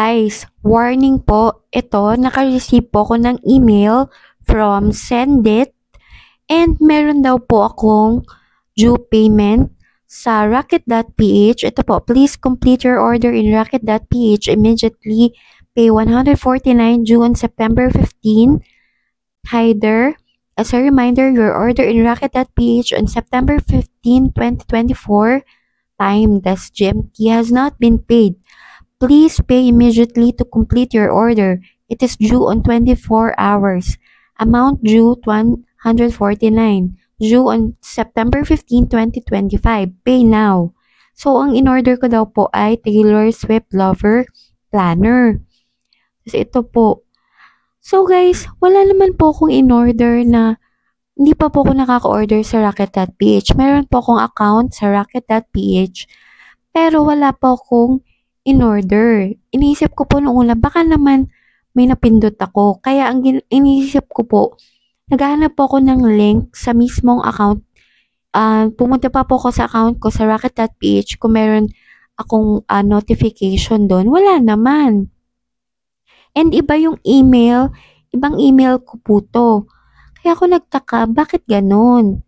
Guys, warning po, ito, naka-receive po ako ng email from Sendit and meron daw po akong due payment sa Rocket.ph. Ito po, please complete your order in Rocket.ph immediately. Pay 149 due on September 15. Hider, as a reminder, your order in Rocket.ph on September 15, 2024, time, das GMT has not been paid. Please pay immediately to complete your order. It is due on 24 hours. Amount due 149. Due on September 15, 2025. Pay now. So, ang in-order ko daw po ay Taylor Swift Lover Planner. Kasi ito po. So guys, wala naman po akong in-order na hindi pa po ako nakaka-order sa Rocket.ph. Meron po akong account sa Rocket.ph. Pero wala po akong in-order. Iniisip ko po noong una, baka naman may napindot ako. Kaya ang iniisip ko po, naghahanap po ako ng link sa mismong account. Pumunta pa po ako sa account ko sa Rocket.ph kung meron akong notification doon. Wala naman. And iba yung email, ibang email ko po to. Kaya ako nagtaka, bakit ganun?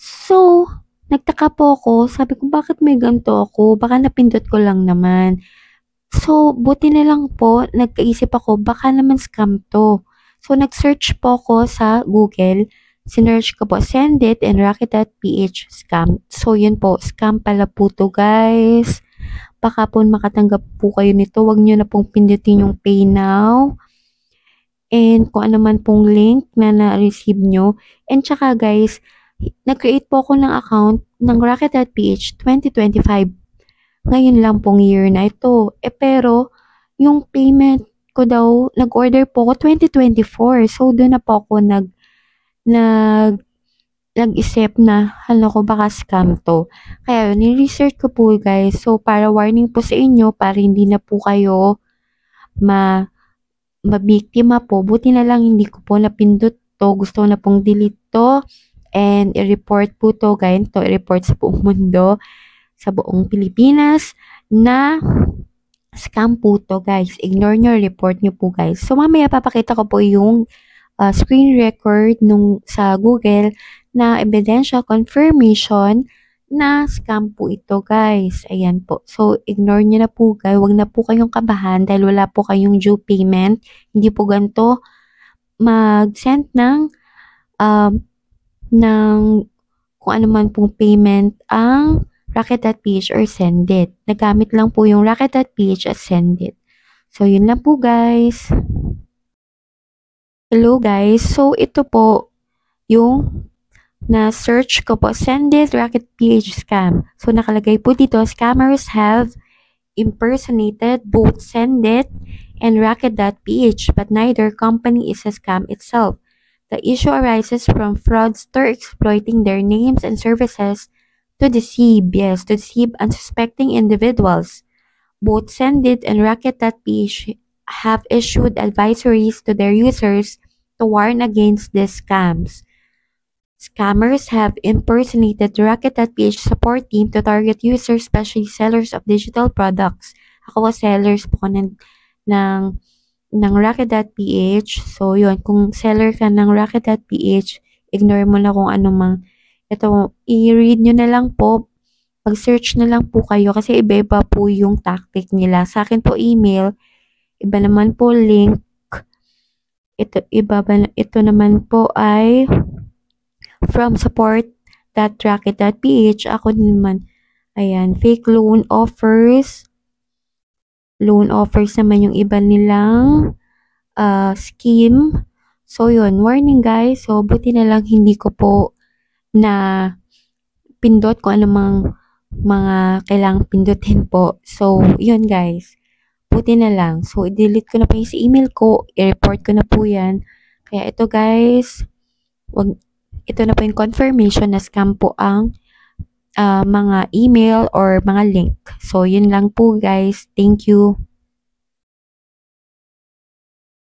So, nagtaka po ako, sabi ko bakit may ganito ako, baka napindot ko lang naman. So, buti na lang po, nagkaisip ako, baka naman scam to. So, nag-search po ako sa Google, sinearch ko po, Sendit and Rocket.ph scam. So, yun po, scam pala po to guys. Baka po makatanggap po kayo nito, wag nyo na pong pindutin yung pay now. And kung ano man pong link na na-receive nyo. And tsaka guys, nag-create po ako ng account ng Rocket.ph 2025. Ngayon lang pong year na ito. Pero, yung payment ko daw, nag-order po ako 2024. So, doon na po ako nag-isip na, hala ko, baka scam to. Kaya, ni-research ko po guys. So, para warning po sa inyo, para hindi na po kayo mabiktima po. Buti na lang hindi ko po napindot to. Gusto ko na pong delete to. And i-report po to guys. To i-report sa buong mundo. Sa buong Pilipinas. Na scam po to guys. Ignore nyo. Report nyo po guys. So mamaya papakita ko po yung screen record sa Google na ebidensya confirmation na scam po ito guys. Ayan po. So, ignore nyo na po guys. Huwag na po kayong kabahan dahil wala po kayong due payment. Hindi po ganito mag-send ng kung ano man pong payment ang Rocket.ph or Sendit. Nagamit lang po yung Rocket.ph at Sendit. So, yun lang po guys. Hello guys. So, ito po yung na-search ko po, Sendit Rocket.ph scam. So, nakalagay po dito, scammers have impersonated both Sendit and Rocket.ph, but neither company is a scam itself. The issue arises from fraudster exploiting their names and services to deceive unsuspecting individuals. Both Sendit and Rocket.ph have issued advisories to their users to warn against these scams. Scammers have impersonated the Rocket.ph support team to target users, especially sellers of digital products. Ako sellers po ng Rocket.ph. So, yun. Kung seller ka ng Rocket.ph, ignore mo na kung ano mang. Ito, i-read nyo na lang po. Mag-search na lang po kayo kasi iba-iba po yung tactic nila. Sa akin po email, iba naman po link. Ito naman po ay from support.rocket.ph. Ako naman, ayan, fake loan offers. Loan offers naman yung iba nilang scheme. So, yun, warning guys. So, buti na lang hindi ko po na pindot kung anumang mga kailangang pindutin po. So, yun guys. Buti na lang. So, i-delete ko na po yung sa email ko. I-report ko na po yan. Kaya ito guys, ito na po yung confirmation na scam po ang mga email or mga link. So, yun lang po guys. Thank you.